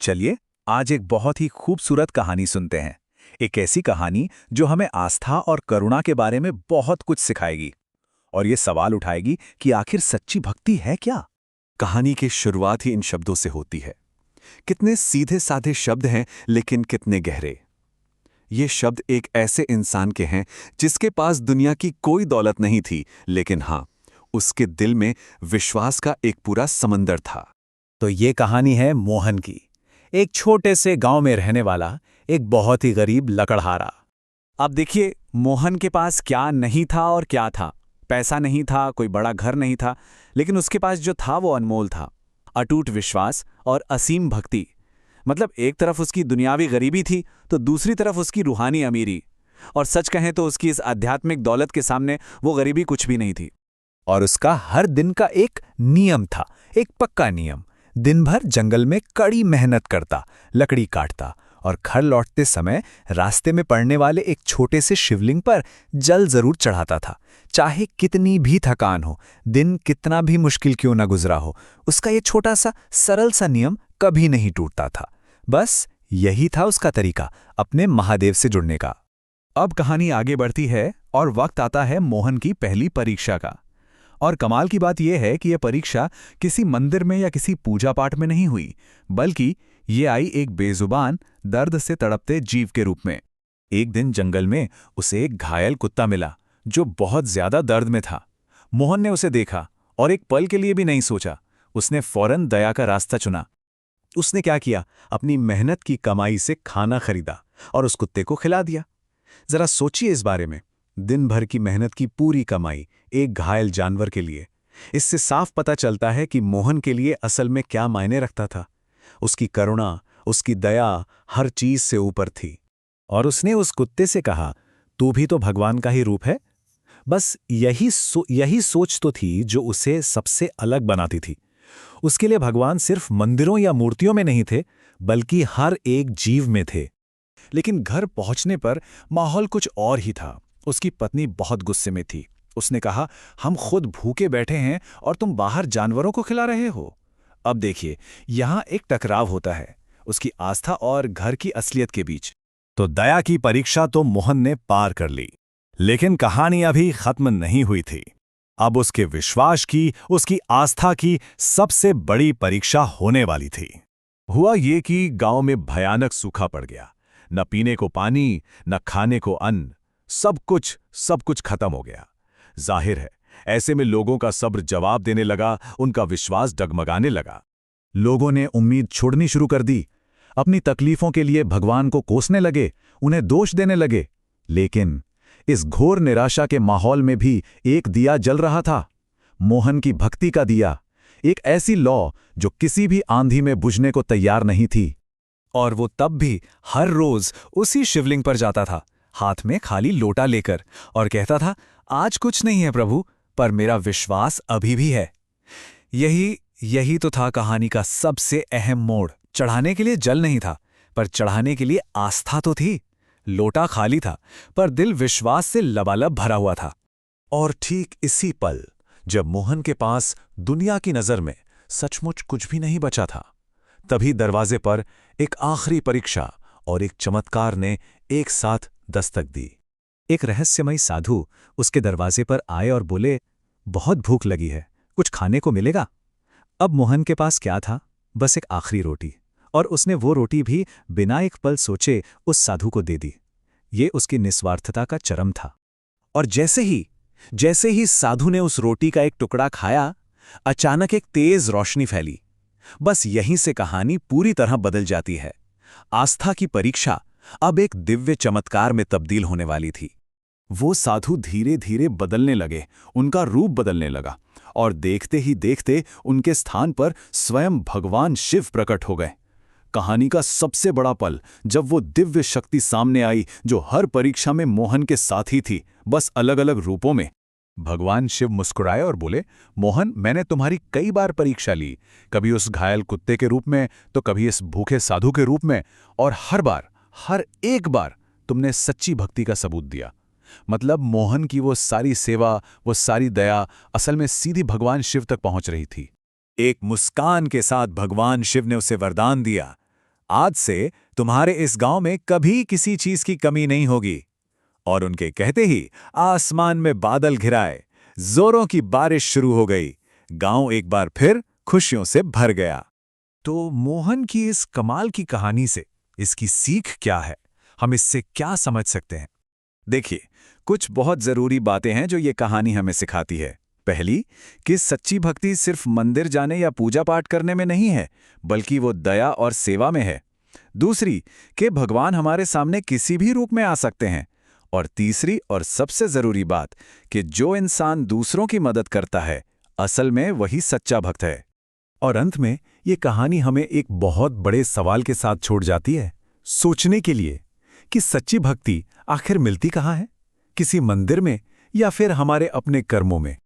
चलिए आज एक बहुत ही खूबसूरत कहानी सुनते हैं। एक ऐसी कहानी जो हमें आस्था और करुणा के बारे में बहुत कुछ सिखाएगी और ये सवाल उठाएगी कि आखिर सच्ची भक्ति है क्या। कहानी की शुरुआत ही इन शब्दों से होती है। कितने सीधे साधे शब्द हैं, लेकिन कितने गहरे। ये शब्द एक ऐसे इंसान के हैं जिसके पास दुनिया की कोई दौलत नहीं थी, लेकिन हाँ, उसके दिल में विश्वास का एक पूरा समंदर था। तो ये कहानी है मोहन की, एक छोटे से गांव में रहने वाला एक बहुत ही गरीब लकड़हारा। अब देखिए, मोहन के पास क्या नहीं था और क्या था। पैसा नहीं था, कोई बड़ा घर नहीं था, लेकिन उसके पास जो था वो अनमोल था। अटूट विश्वास और असीम भक्ति। मतलब एक तरफ उसकी दुनियावी गरीबी थी तो दूसरी तरफ उसकी रूहानी अमीरी। और सच कहें तो उसकी इस आध्यात्मिक दौलत के सामने वो गरीबी कुछ भी नहीं थी। और उसका हर दिन का एक नियम था, एक पक्का नियम। दिन भर जंगल में कड़ी मेहनत करता, लकड़ी काटता और घर लौटते समय रास्ते में पड़ने वाले एक छोटे से शिवलिंग पर जल जरूर चढ़ाता था। चाहे कितनी भी थकान हो, दिन कितना भी मुश्किल क्यों न गुजरा हो, उसका ये छोटा सा सरल सा नियम कभी नहीं टूटता था। बस यही था उसका तरीका अपने महादेव से जुड़ने का। अब कहानी आगे बढ़ती है और वक्त आता है मोहन की पहली परीक्षा का। और कमाल की बात यह है कि यह परीक्षा किसी मंदिर में या किसी पूजा पाठ में नहीं हुई, बल्कि ये आई एक बेजुबान, दर्द से तड़पते जीव के रूप में। एक दिन जंगल में उसे एक घायल कुत्ता मिला जो बहुत ज्यादा दर्द में था। मोहन ने उसे देखा और एक पल के लिए भी नहीं सोचा। उसने फौरन दया का रास्ता चुना। उसने क्या किया, अपनी मेहनत की कमाई से खाना खरीदा और उस कुत्ते को खिला दिया। जरा सोचिए इस बारे में, दिन भर की मेहनत की पूरी कमाई एक घायल जानवर के लिए। इससे साफ पता चलता है कि मोहन के लिए असल में क्या मायने रखता था। उसकी करुणा, उसकी दया हर चीज से ऊपर थी। और उसने उस कुत्ते से कहा, तू भी तो भगवान का ही रूप है। बस यही सोच तो थी जो उसे सबसे अलग बनाती थी। उसके लिए भगवान सिर्फ मंदिरों या मूर्तियों में नहीं थे, बल्कि हर एक जीव में थे। लेकिन घर पहुंचने पर माहौल कुछ और ही था। उसकी पत्नी बहुत गुस्से में थी। उसने कहा, हम खुद भूखे बैठे हैं और तुम बाहर जानवरों को खिला रहे हो। अब देखिए, यहां एक टकराव होता है, उसकी आस्था और घर की असलियत के बीच। तो दया की परीक्षा तो मोहन ने पार कर ली, लेकिन कहानी अभी खत्म नहीं हुई थी। अब उसके विश्वास की, उसकी आस्था की सबसे बड़ी परीक्षा होने वाली थी। हुआ ये कि गांव में भयानक सूखा पड़ गया। न पीने को पानी, न खाने को अन्न, सब कुछ खत्म हो गया। जाहिर है, ऐसे में लोगों का सब्र जवाब देने लगा, उनका विश्वास डगमगाने लगा। लोगों ने उम्मीद छोड़नी शुरू कर दी, अपनी तकलीफों के लिए भगवान को कोसने लगे, उन्हें दोष देने लगे। लेकिन इस घोर निराशा के माहौल में भी एक दिया जल रहा था, मोहन की भक्ति का दिया। एक ऐसी लौ जो किसी भी आंधी में बुझने को तैयार नहीं थी। और वो तब भी हर रोज उसी शिवलिंग पर जाता था, हाथ में खाली लोटा लेकर, और कहता था, आज कुछ नहीं है प्रभु, पर मेरा विश्वास अभी भी है। यही तो था कहानी का सबसे अहम मोड़। चढ़ाने के लिए जल नहीं था, पर चढ़ाने के लिए आस्था तो थी। लोटा खाली था, पर दिल विश्वास से लबालब भरा हुआ था। और ठीक इसी पल, जब मोहन के पास दुनिया की नजर में सचमुच कुछ भी नहीं बचा था, तभी दरवाजे पर एक आखिरी परीक्षा और एक चमत्कार ने एक साथ दस्तक दी। एक रहस्यमयी साधु उसके दरवाजे पर आए और बोले, बहुत भूख लगी है, कुछ खाने को मिलेगा? अब मोहन के पास क्या था? बस एक आखिरी रोटी, और उसने वो रोटी भी बिना एक पल सोचे उस साधु को दे दी। ये उसकी निस्वार्थता का चरम था। और जैसे ही साधु ने उस रोटी का एक टुकड़ा खाया, अचानक एक तेज रोशनी फैली। बस यहीं से कहानी पूरी तरह बदल जाती है। आस्था की परीक्षा अब एक दिव्य चमत्कार में तब्दील होने वाली थी। वो साधु धीरे धीरे बदलने लगे, उनका रूप बदलने लगा, और देखते ही देखते उनके स्थान पर स्वयं भगवान शिव प्रकट हो गए। कहानी का सबसे बड़ा पल, जब वो दिव्य शक्ति सामने आई जो हर परीक्षा में मोहन के साथी थी, बस अलग अलग रूपों में। भगवान शिव मुस्कुराए और बोले, मोहन, मैंने तुम्हारी कई बार परीक्षा ली, कभी उस घायल कुत्ते के रूप में, तो कभी इस भूखे साधु के रूप में, और हर एक बार तुमने सच्ची भक्ति का सबूत दिया। मतलब मोहन की वो सारी सेवा, वो सारी दया असल में सीधी भगवान शिव तक पहुंच रही थी। एक मुस्कान के साथ भगवान शिव ने उसे वरदान दिया, आज से तुम्हारे इस गांव में कभी किसी चीज की कमी नहीं होगी। और उनके कहते ही आसमान में बादल घिराए, जोरों की बारिश शुरू हो गई। गांव एक बार फिर खुशियों से भर गया। तो मोहन की इस कमाल की कहानी से इसकी सीख क्या है? हम इससे क्या समझ सकते हैं? देखिए, कुछ बहुत जरूरी बातें हैं जो ये कहानी हमें सिखाती है। पहली, कि सच्ची भक्ति सिर्फ मंदिर जाने या पूजा पाठ करने में नहीं है, बल्कि वो दया और सेवा में है। दूसरी, कि भगवान हमारे सामने किसी भी रूप में आ सकते हैं। और तीसरी और सबसे जरूरी बात, कि जो इंसान दूसरों की मदद करता है, असल में वही सच्चा भक्त है। और अंत में ये कहानी हमें एक बहुत बड़े सवाल के साथ छोड़ जाती है, सोचने के लिए, कि सच्ची भक्ति आखिर मिलती कहाँ है? किसी मंदिर में या फिर हमारे अपने कर्मों में?